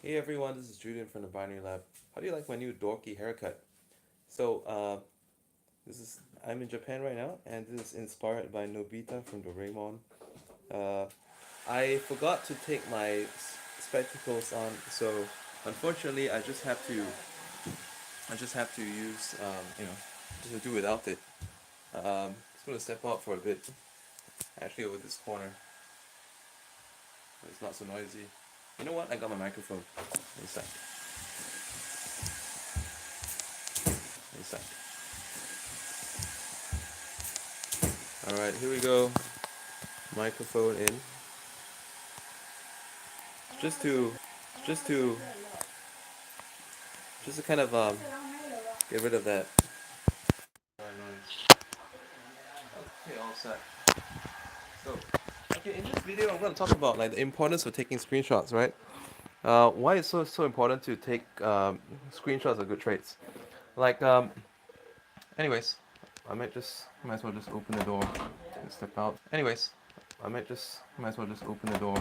Hey everyone, this is Julian from the Binary Lab. How do you like my new dorky haircut? So, this is I'm in Japan right now, and this is inspired by Nobita from Doraemon. Uh, I forgot to take my spectacles on, so unfortunately, I just have to use, just to do without it. Just gonna step out for a bit. Actually, over this corner, it's not so noisy. You know what? I got my microphone. Wait a sec. Wait a sec. All right, here we go. Microphone in. Just to just to just to kind of get rid of that noise. Okay, all set. So, okay, in this video, I'm going to talk about like the importance of taking screenshots, right? Why it's so important to take screenshots of good trades. Like, anyways, might as well just open the door and step out. Anyways, might as well just open the door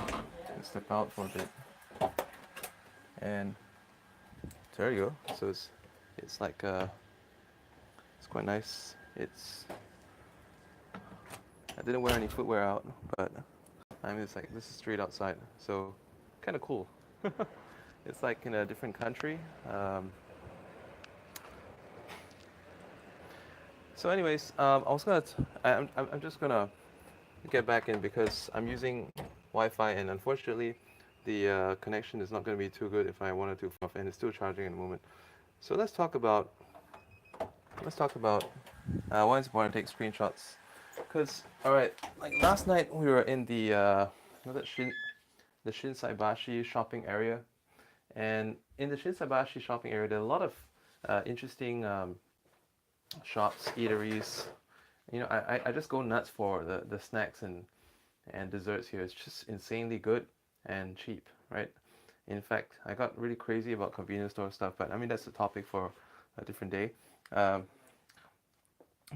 and step out for a bit. And there you go. So it's like it's quite nice. I didn't wear any footwear out, but I mean, it's like this is straight outside, so kind of cool. It's like in a different country. So, anyways, I was gonna, I'm just gonna get back in because I'm using Wi-Fi, and unfortunately, the connection is not gonna be too good if I wanted to off, and it's still charging at the moment. So let's talk about why it's important to take screenshots. Cause all right, like last night we were in the Shinsaibashi shopping area, and in the Shinsaibashi shopping area, there are a lot of interesting shops, eateries. I just go nuts for the snacks and desserts here. It's just insanely good and cheap, right? In fact, I got really crazy about convenience store stuff, but I mean that's a topic for a different day. Um,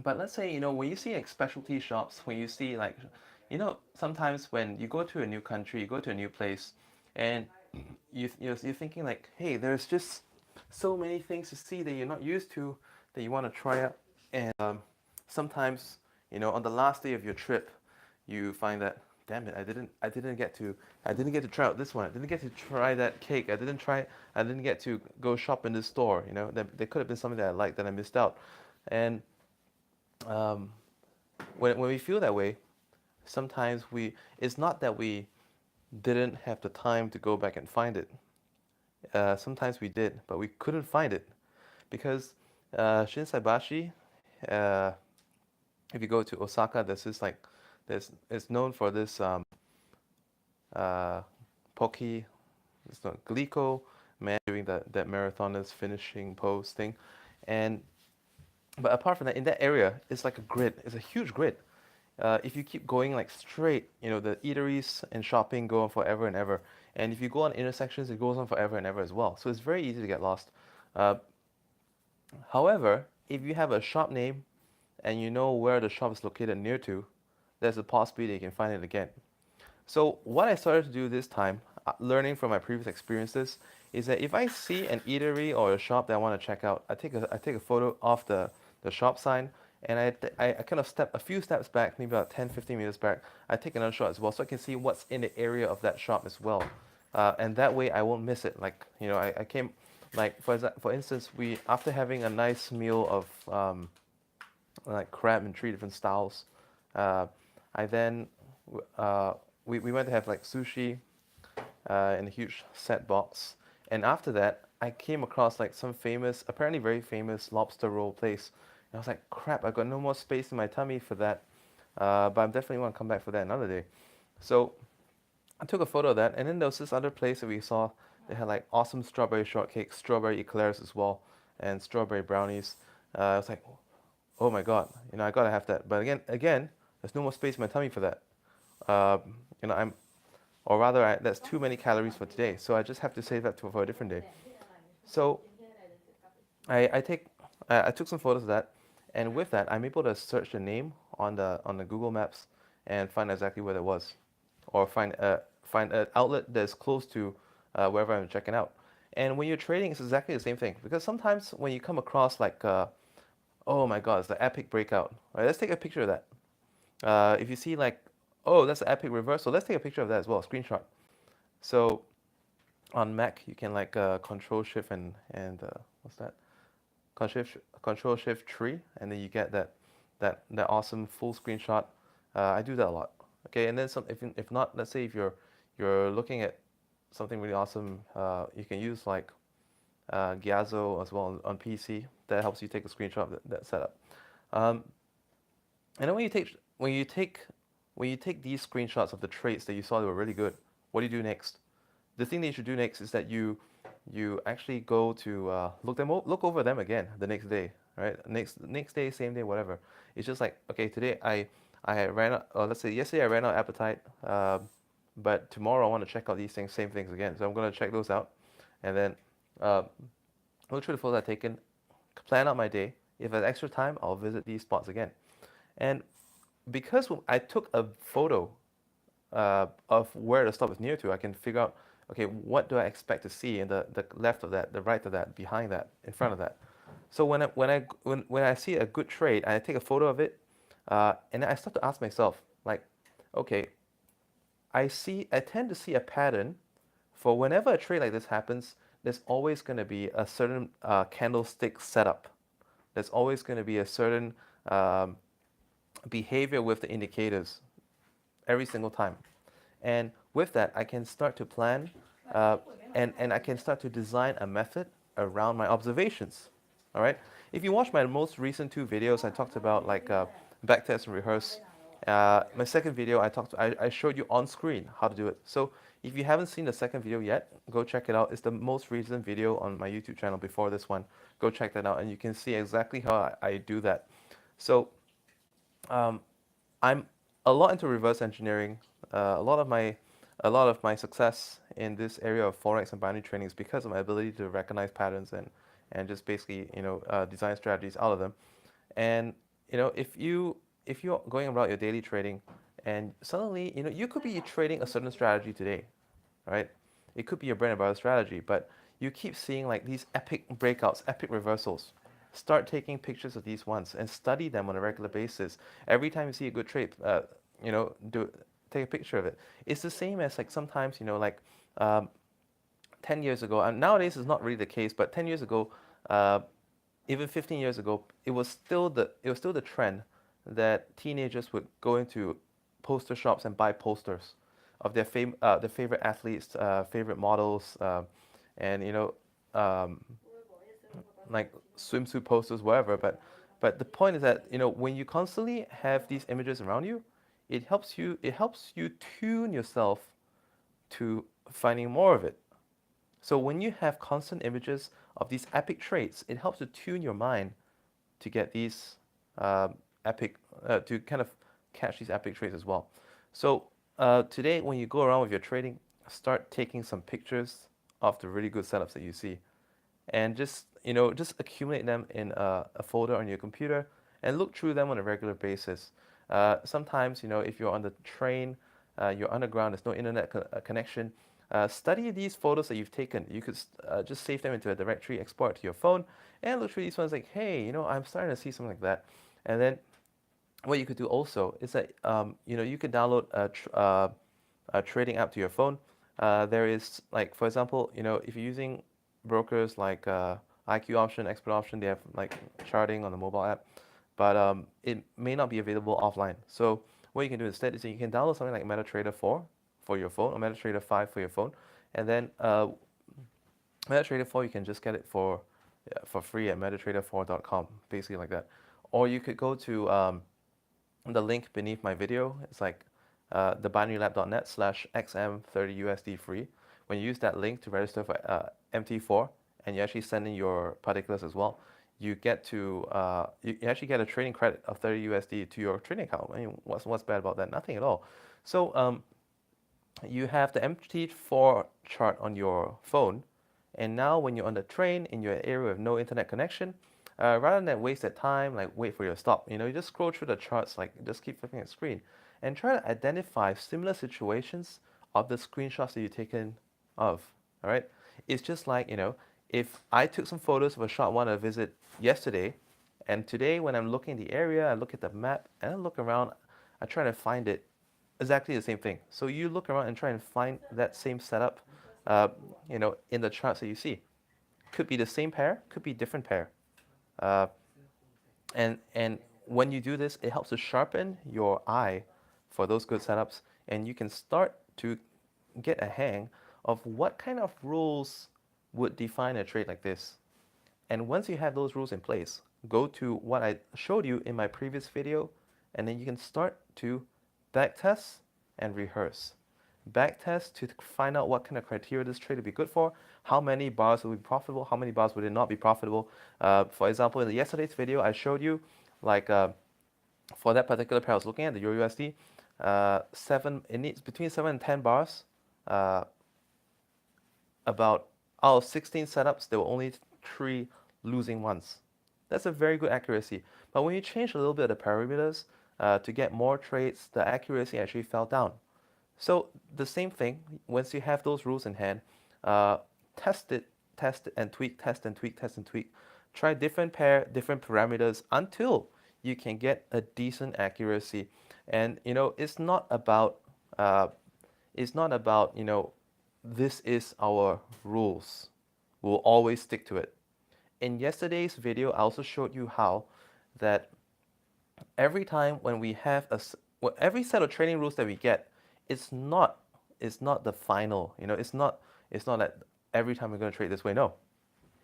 but let's say, when you see like specialty shops, when you see like, sometimes when you go to a new country, you go to a new place, and you're thinking like, hey, there's just so many things to see that you're not used to that you want to try out. And sometimes, on the last day of your trip, you find that, damn it, I didn't get to try out this one. I didn't get to try that cake. I didn't get to go shop in this store. There could have been something that I liked that I missed out. And um, when we feel that way, sometimes it's not that we didn't have the time to go back and find it. Sometimes we did, but we couldn't find it because Shinsaibashi, uh, if you go to Osaka, it's known for this uh, Poki, it's not Glico man doing that marathoners finishing pose thing, and but apart from that, in that area, it's like a grid. It's a huge grid. If you keep going like straight, the eateries and shopping go on forever and ever. And if you go on intersections, it goes on forever and ever as well. So it's very easy to get lost. Uh, However, if you have a shop name and you know where the shop is located near to, there's a possibility you can find it again. So what I started to do this time, learning from my previous experiences, is that if I see an eatery or a shop that I want to check out, I take a photo of the shop sign, and I kind of step a few steps back, maybe about 10, 15 meters back. I take another shot as well, so I can see what's in the area of that shop as well, and that way I won't miss it. Like, I came, like for instance, we after having a nice meal of like crab in three different styles, uh, I then uh, we went to have like sushi in a huge set box. And after that, I came across like some famous, apparently very famous lobster roll place. And I was like, crap, I got no more space in my tummy for that. But I definitely want to come back for that another day. So I took a photo of that. And then there was this other place that we saw. They had like awesome strawberry shortcake, strawberry eclairs as well, and strawberry brownies. I was like, oh my God, I gotta have that. But again, there's no more space in my tummy for that. Uh, you know, I'm or rather, that's too many calories for today. So I just have to save that for a different day. So I take I took some photos of that, and with that, I'm able to search the name on the Google Maps and find exactly where it was, or find an outlet that's close to wherever I'm checking out. And when you're trading, it's exactly the same thing because sometimes when you come across like, oh my God, it's the epic breakout. Right, let's take a picture of that. If you see like, oh, that's an epic reversal, let's take a picture of that as well, screenshot. So on Mac, you can like Control Shift and what's that? Control Shift tree, and then you get that awesome full screenshot. I do that a lot. Okay, and then some. If not, let's say if you're looking at something really awesome, you can use like Gyazo as well on PC. That helps you take a screenshot of that setup. Um, and then when you take these screenshots of the trades that you saw that were really good, what do you do next? The thing that you should do next is that you actually go to look over them again the next day, right? Next day, same day, whatever. It's just like, okay, today I ran out, or let's say yesterday I ran out of appetite, but tomorrow I want to check out these things, same things again. So I'm gonna check those out, and then uh, look through the photos I've taken, plan out my day. If I have extra time, I'll visit these spots again. And because I took a photo of where the stop is near to, I can figure out, okay, what do I expect to see in the left of that, the right of that, behind that, in front of that. So when I see a good trade, I take a photo of it, and then I start to ask myself, like, okay, I tend to see a pattern for whenever a trade like this happens, there's always going to be a certain candlestick setup. There's always going to be a certain um, behavior with the indicators every single time. And with that, I can start to plan uh, and I can start to design a method around my observations. All right. If you watch my most recent two videos, I talked about like backtest and rehearse. My second video, I showed you on screen how to do it. So if you haven't seen the second video yet, go check it out. It's the most recent video on my YouTube channel before this one. Go check that out, and you can see exactly how I do that. So um, I'm a lot into reverse engineering. A lot of my success in this area of forex and binary trading is because of my ability to recognize patterns and just basically design strategies out of them. And if you're going about your daily trading, and suddenly you could be trading a certain strategy today, right? It could be your bread and butter strategy, but you keep seeing like these epic breakouts, epic reversals. Start taking pictures of these ones and study them on a regular basis. Every time you see a good trade, take a picture of it. It's the same as like sometimes like um, 10 years ago, and nowadays it's not really the case, but 10 years ago, uh, even 15 years ago, it was still the trend that teenagers would go into poster shops and buy posters of their favorite athletes, favorite models, and um, like swimsuit posters, whatever. But the point is that when you constantly have these images around you, it helps you tune yourself to finding more of it. So when you have constant images of these epic traits, it helps to tune your mind to get these epic to kind of catch these epic traits as well. So today, when you go around with your trading, start taking some pictures of the really good setups that you see, and just accumulate them in a folder on your computer and look through them on a regular basis. Sometimes if you're on the train, you're underground, there's no internet connection. Study these photos that you've taken. You could just save them into a directory, export it to your phone, and look through these ones like, hey, I'm starting to see something like that. And then what you could do also is that you could download a trading app to your phone. There is like, for example, if you're using brokers like IQ Option, Expert Option, they have like charting on the mobile app, but it may not be available offline. So what you can do instead is that you can download something like MetaTrader 4 for your phone or MetaTrader 5 for your phone, and then MetaTrader 4 you can just get it for free at metatrader4.com, basically like that. Or you could go to the link beneath my video. It's like thebinarylab.net/xm30 USD free. When you use that link to register for MT4 and you actually send in your particulars as well, you actually get a trading credit of 30 USD to your trading account. I mean, what's bad about that? Nothing at all. So you have the MT4 chart on your phone, and now when you're on the train in your area with no internet connection, rather than waste that time, like wait for your stop, you just scroll through the charts, like just keep flipping at the screen, and try to identify similar situations of the screenshots that you've taken of. All right. It's just like, if I took some photos of a shop I want to visit yesterday, and today when I'm looking at the area, I look at the map and I look around, I try to find it exactly the same thing. So you look around and try and find that same setup, in the charts that you see. Could be the same pair, could be different pair. Uh, and when you do this, it helps to sharpen your eye for those good setups, and you can start to get a hang of what kind of rules would define a trade like this. And once you have those rules in place, go to what I showed you in my previous video, and then you can start to backtest and rehearse. Backtest to find out what kind of criteria this trade would be good for, how many bars will be profitable, how many bars would it not be profitable. For example, in yesterday's video, I showed you, like, for that particular pair I was looking at, the Euro USD, it needs between 7 and 10 bars. About out of 16 setups, there were only 3 losing ones. That's a very good accuracy. But when you change a little bit of the parameters to get more trades, the accuracy actually fell down. So the same thing, once you have those rules in hand, uh, test it, and tweak, test and tweak, test and tweak. Try different pair, different parameters until you can get a decent accuracy. And uh, it's not about, this is our rules. We'll always stick to it. In yesterday's video, I also showed you how that every time when we have every set of training rules that we get, it's not the final. It's not that every time we're going to trade this way. No,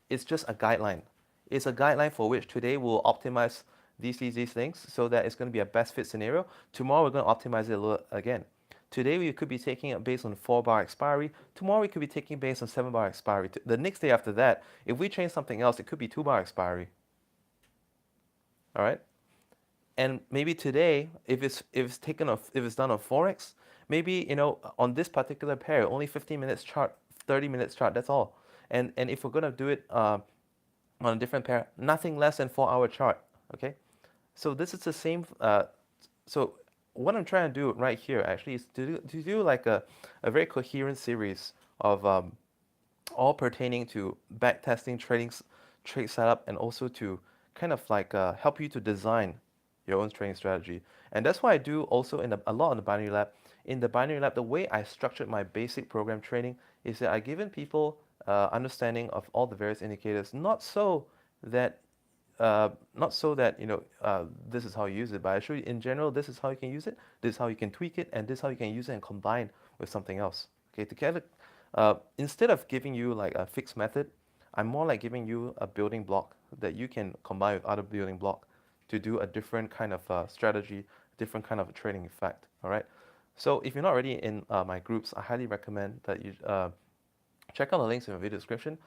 it's just a guideline. It's a guideline for which today we'll optimize these things so that it's going to be a best fit scenario. Tomorrow we're going to optimize it a little again. Today we could be taking it based on 4-bar expiry. Tomorrow we could be taking based on 7-bar expiry. The next day after that, if we change something else, it could be 2-bar expiry. All right. And maybe today, if it's done on forex, maybe on this particular pair, only 15 minutes chart, 30 minutes chart. That's all. And if we're gonna do it on a different pair, nothing less than 4-hour chart. Okay. So this is the same. So what I'm trying to do right here actually is to do like a very coherent series of all pertaining to backtesting, trade setup, and also to kind of like help you to design your own trading strategy. And that's why I do also a lot in the binary lab. In the binary lab, the way I structured my basic program training is that I given people understanding of all the various indicators, that this is how you use it, but I show you in general, this is how you can use it, this is how you can tweak it, and this is how you can use it and combine with something else. Okay, together, instead of giving you like a fixed method, I'm more like giving you a building block that you can combine with other building block to do a different kind of strategy, different kind of trading effect. All right. So if you're not already in my groups, I highly recommend that you check out the links in the video description.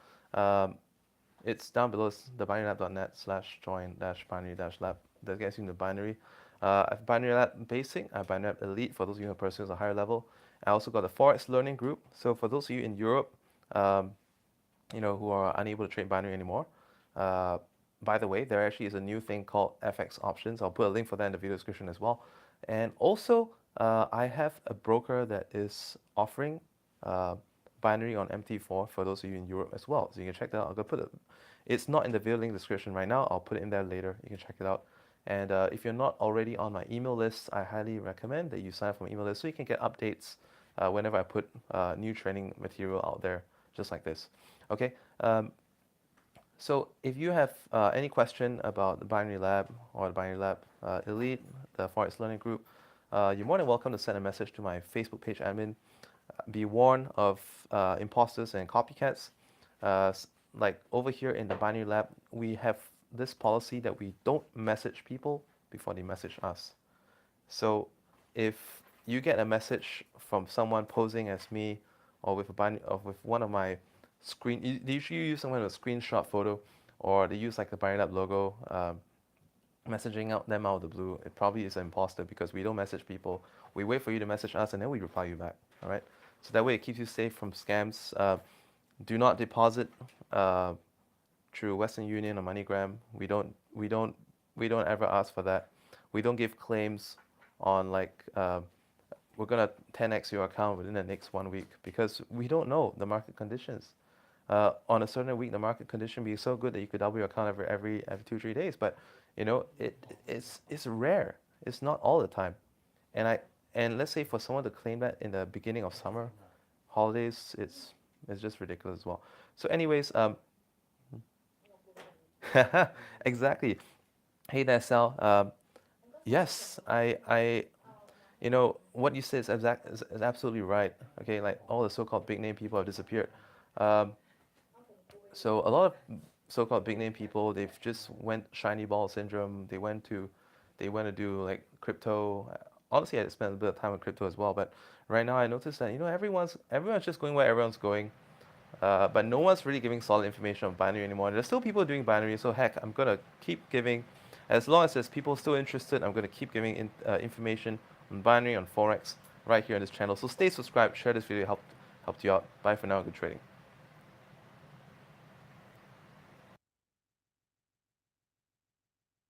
It's down below, thebinarylab.net/join-binary-lab. That gets you in the binary. I have Binary Lab Basic, I have Binary Lab Elite for those of you who are pursuing a higher level. I also got the Forex Learning Group. So for those of you in Europe, who are unable to trade binary anymore, by the way, there actually is a new thing called FX options. I'll put a link for that in the video description as well. And also, I have a broker that is offering binary on MT4 for those of you in Europe as well. So you can check that out. I'll go put it. It's not in the video link description right now. I'll put it in there later. You can check it out. And if you're not already on my email list, I highly recommend that you sign up for my email list so you can get updates whenever I put new training material out there, just like this. Okay. So if you have any question about the Binary Lab or the Binary Lab Elite, the Forex Learning Group, you're more than welcome to send a message to my Facebook page admin. Be warned of imposters and copycats. Like over here in the Binary Lab, we have this policy that we don't message people before they message us. So if you get a message from someone posing as me or with with one of my they usually use someone with a screenshot photo, or they use like the Binary Lab logo, messaging them out of the blue, it probably is an imposter because we don't message people. We wait for you to message us and then we reply you back. All right. So that way it keeps you safe from scams. Do not deposit through Western Union or MoneyGram. We don't ever ask for that. We don't give claims on like we're gonna 10x your account within the next 1 week because we don't know the market conditions. On a certain week, the market condition be so good that you could double your account every 2 3 days. But it's rare. It's not all the time. And I and let's say for someone to claim that in the beginning of summer holidays, it's just ridiculous as well. So, anyways, exactly. Hey there, Sal. Yes, what you said is absolutely right. Okay, like all the so-called big name people have disappeared. Um, so a lot of so-called big name people, they've just went shiny ball syndrome. They went to do like crypto. Honestly, I spent a bit of time on crypto as well. But right now, I noticed that everyone's just going where everyone's going. But no one's really giving solid information on binary anymore. There's still people doing binary, so heck, I'm gonna keep giving. As long as there's people still interested, I'm gonna keep giving information on binary, on forex, right here on this channel. So stay subscribed, share this video, helped you out. Bye for now, good trading.